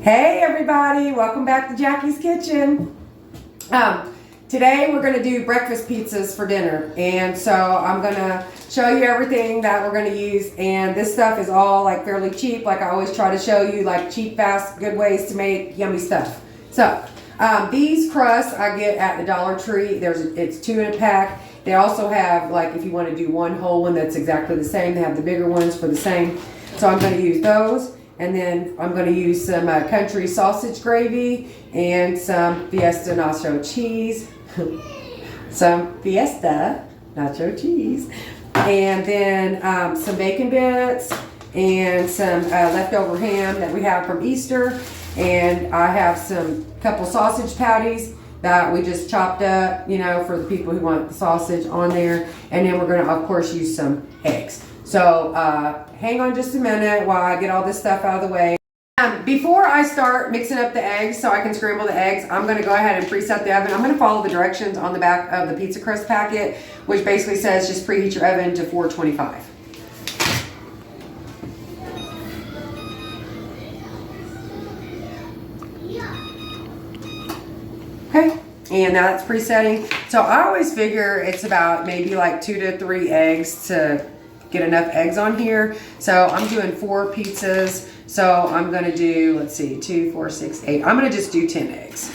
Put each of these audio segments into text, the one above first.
Hey everybody, welcome back to Jackie's Kitchen. Today we're going to do breakfast pizzas for dinner, and so I'm going to show you everything that we're going to use, and this stuff is all like fairly cheap, like I always try to show you, like cheap, fast, good ways to make yummy stuff. So these crusts I get at the Dollar Tree. It's 2 in a pack. They also have, like, if you want to do one whole one that's exactly the same, they have the bigger ones for the same. So I'm going to use those. And then I'm going to use some country sausage gravy and some Fiesta nacho cheese. Some Fiesta nacho cheese. And then some bacon bits and some leftover ham that we have from Easter. And I have some couple sausage patties that we just chopped up, you know, for the people who want the sausage on there. And then we're going to, of course, use some eggs. So hang on just a minute while I get all this stuff out of the way. Before I start mixing up the eggs so I can scramble the eggs, I'm going to go ahead and preset the oven. I'm going to follow the directions on the back of the pizza crust packet, which basically says just preheat your oven to 425. Okay, and now it's presetting. So I always figure it's about maybe like 2 to 3 eggs to get enough eggs on here. So I'm doing 4 pizzas. So I'm going to do, let's see, 2, 4, 6, 8. I'm going to just do 10 eggs.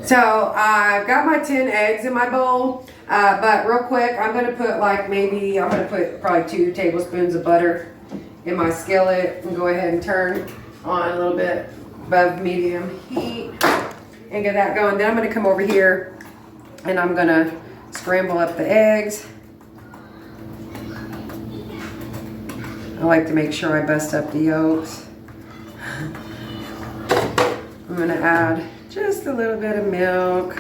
So I've got my 10 eggs in my bowl. But real quick, I'm going to put like maybe, I'm going to put probably 2 tablespoons of butter in my skillet and go ahead and turn on a little bit above medium heat and get that going. Then I'm going to come over here and I'm going to scramble up the eggs. I like to make sure I bust up the yolks. I'm going to add just a little bit of milk.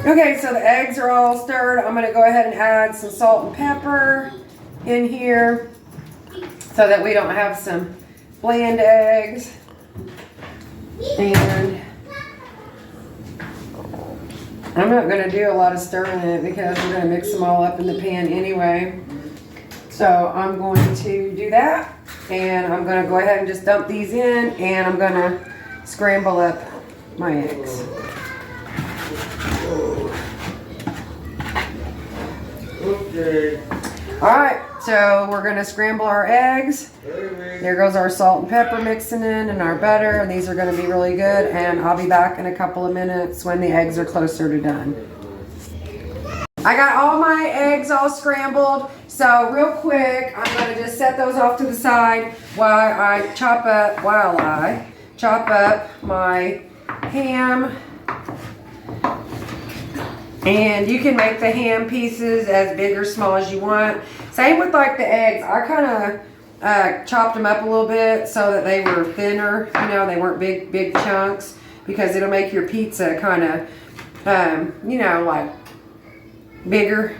Okay, so the eggs are all stirred. I'm going to go ahead and add some salt and pepper in here so that we don't have some bland eggs. And I'm not going to do a lot of stirring in it because we're going to mix them all up in the pan anyway. So I'm going to do that, and I'm going to go ahead and just dump these in, and I'm going to scramble up my eggs. Okay. Alright, so we're going to scramble our eggs. There goes our salt and pepper mixing in and our butter, and these are going to be really good, and I'll be back in a couple of minutes when the eggs are closer to done. I got all my eggs all scrambled, so real quick I'm going to just set those off to the side while I chop up my ham. And you can make the ham pieces as big or small as you want. Same with like the eggs. I kind of chopped them up a little bit so that they were thinner. You know, they weren't big chunks, because it'll make your pizza kind of, you know, like bigger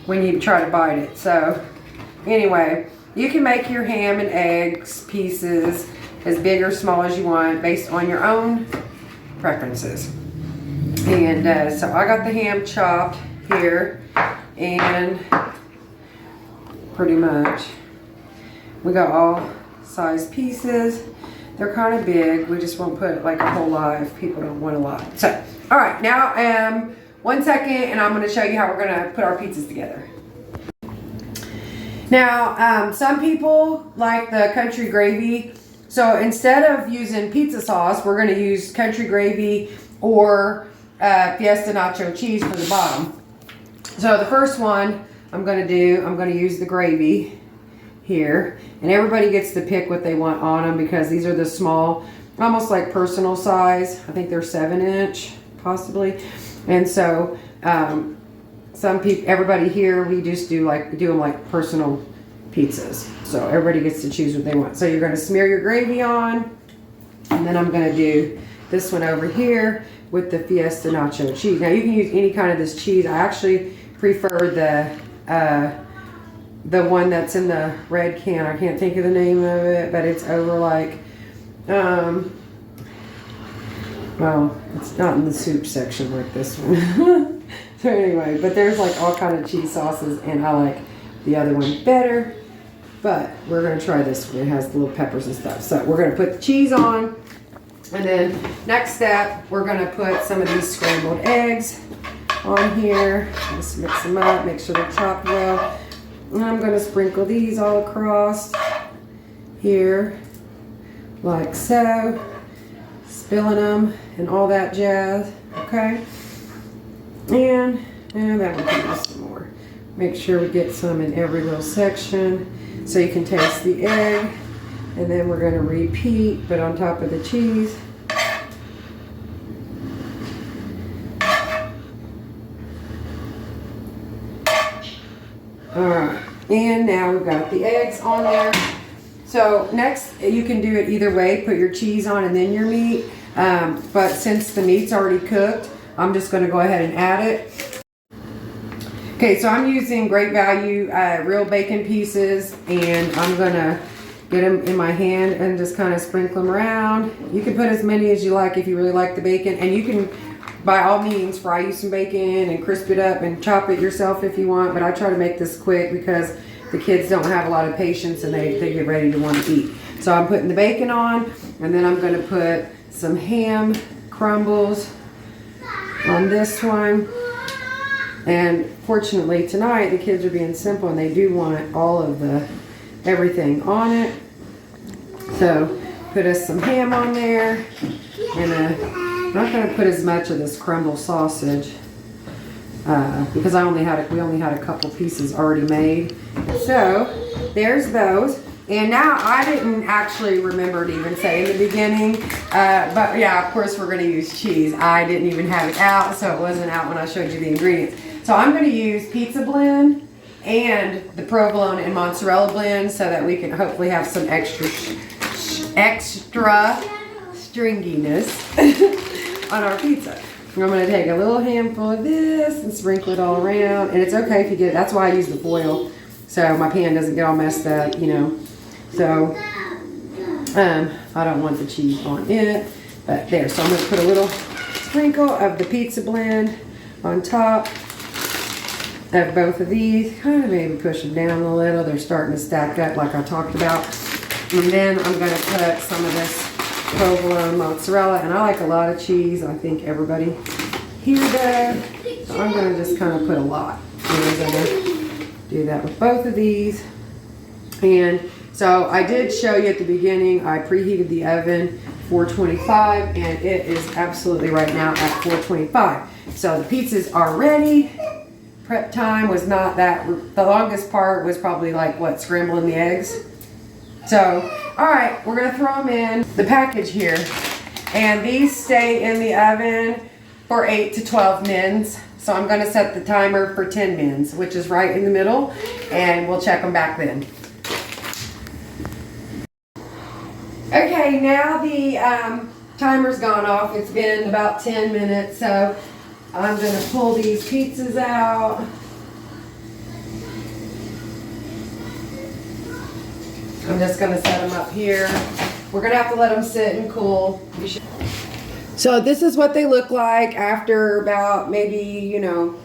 when you try to bite it. So anyway, you can make your ham and eggs pieces as big or small as you want based on your own preferences. And so I got the ham chopped here, and pretty much we got all size pieces. They're kind of big. We just won't put like a whole lot if people don't want a lot. So, all right, now 1 second, and I'm going to show you how we're going to put our pizzas together. Now, some people like the country gravy. So instead of using pizza sauce, we're going to use country gravy or Fiesta nacho cheese for the bottom. So the first one I'm going to use the gravy here, and everybody gets to pick what they want on them, because these are the small, almost like personal size. I think they're 7-inch possibly. And so everybody here, we just do them like personal pizzas. So everybody gets to choose what they want. So you're going to smear your gravy on, and then I'm going to do this one over here with the Fiesta nacho cheese. Now you can use any kind of this cheese. I actually prefer the one that's in the red can. I can't think of the name of it, but it's over like Well, it's not in the soup section like this one. So anyway, but there's like all kind of cheese sauces, and I like the other one better. But we're gonna try this one. It has the little peppers and stuff. So we're gonna put the cheese on, and then next step, we're gonna put some of these scrambled eggs on here. Just mix them up, make sure they're chopped well. And I'm gonna sprinkle these all across here, like so. Spilling them and all that jazz, okay? And that one can use some more. Make sure we get some in every little section so you can taste the egg. And then we're gonna repeat, but on top of the cheese. All right, and now we've got the eggs on there. So next, you can do it either way. Put your cheese on and then your meat. But since the meat's already cooked, I'm just going to go ahead and add it. Okay, so I'm using Great Value real bacon pieces, and I'm going to get them in my hand and just kind of sprinkle them around. You can put as many as you like if you really like the bacon, and you can, by all means, fry you some bacon and crisp it up and chop it yourself if you want, but I try to make this quick because the kids don't have a lot of patience and they get ready to want to eat. So I'm putting the bacon on, and then I'm going to put some ham crumbles on this one. And fortunately tonight the kids are being simple and they do want all of everything on it. So put us some ham on there, and I'm not going to put as much of this crumble sausage because we only had a couple pieces already made. So there's those. And now I didn't actually remember to even say in the beginning, but yeah, of course we're going to use cheese. I didn't even have it out, so it wasn't out when I showed you the ingredients. So I'm going to use pizza blend and the provolone and mozzarella blend so that we can hopefully have some extra stringiness on our pizza. I'm going to take a little handful of this and sprinkle it all around. And it's okay if you get it. That's why I use the foil, so my pan doesn't get all messed up, you know. So I don't want the cheese on it, but there. So I'm going to put a little sprinkle of the pizza blend on top of both of these. Kind of maybe push them down a little. They're starting to stack up like I talked about. And then I'm going to put some of this provolone mozzarella, and I like a lot of cheese. I think everybody here does. So I'm going to just kind of put a lot. And I'm going to do that with both of these. And so I did show you at the beginning, I preheated the oven 425, and it is absolutely right now at 425. So the pizzas are ready. Prep time was not that, the longest part was probably like what, scrambling the eggs. So, all right, we're gonna throw them in the package here. And these stay in the oven for 8 to 12 mins. So I'm gonna set the timer for 10 mins, which is right in the middle, and we'll check them back then. Okay, now the timer's gone off. It's been about 10 minutes, so I'm gonna pull these pizzas out. I'm just gonna set them up here. We're gonna have to let them sit and cool. So this is what they look like after about maybe,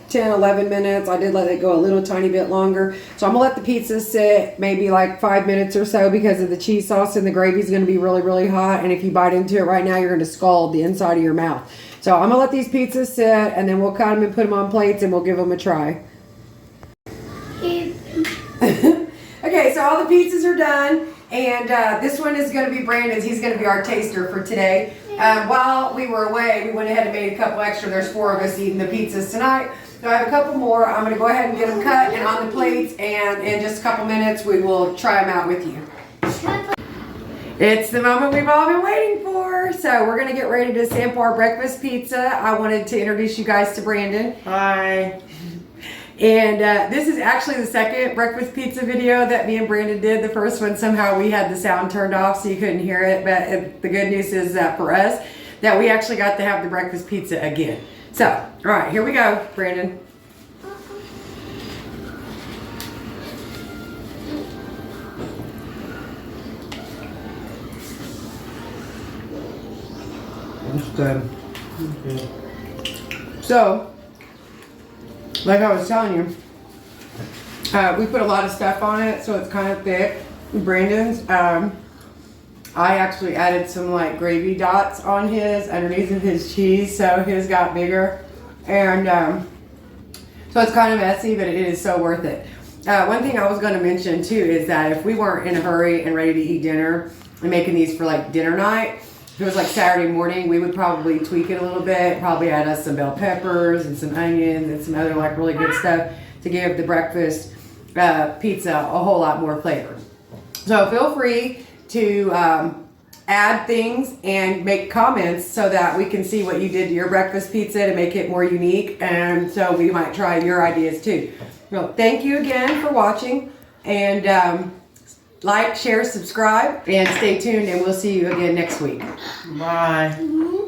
10, 11 minutes. I did let it go a little tiny bit longer. So I'm gonna let the pizza sit maybe like 5 minutes or so because of the cheese sauce, and the gravy is gonna be really, really hot. And if you bite into it right now, you're gonna scald the inside of your mouth. So I'm gonna let these pizzas sit, and then we'll cut them and put them on plates, and we'll give them a try. Okay, so all the pizzas are done, and this one is going to be Brandon's. He's going to be our taster for today. While we were away, we went ahead and made a couple extra. There's 4 of us eating the pizzas tonight. So I have a couple more. I'm going to go ahead and get them cut and on the plates, and in just a couple minutes, we will try them out with you. It's the moment we've all been waiting for. So we're going to get ready to sample our breakfast pizza. I wanted to introduce you guys to Brandon. Hi. And this is actually the second breakfast pizza video that me and Brandon did. The first one, somehow we had the sound turned off so you couldn't hear it. But the good news is that for us, that we actually got to have the breakfast pizza again. So, all right, here we go, Brandon. It's good. Okay. So, like I was telling you, we put a lot of stuff on it, so it's kind of thick. Brandon's, I actually added some like gravy dots on his underneath of his cheese, so his got bigger. And so it's kind of messy, but it is so worth it. One thing I was going to mention too is that if we weren't in a hurry and ready to eat dinner and making these for like dinner night, if it was like Saturday morning, we would probably tweak it a little bit, probably add us some bell peppers and some onions and some other like really good stuff to give the breakfast pizza a whole lot more flavor. So feel free to add things and make comments so that we can see what you did to your breakfast pizza to make it more unique, and so we might try your ideas too. So thank you again for watching, and like, share, subscribe, and stay tuned, and we'll see you again next week. Bye.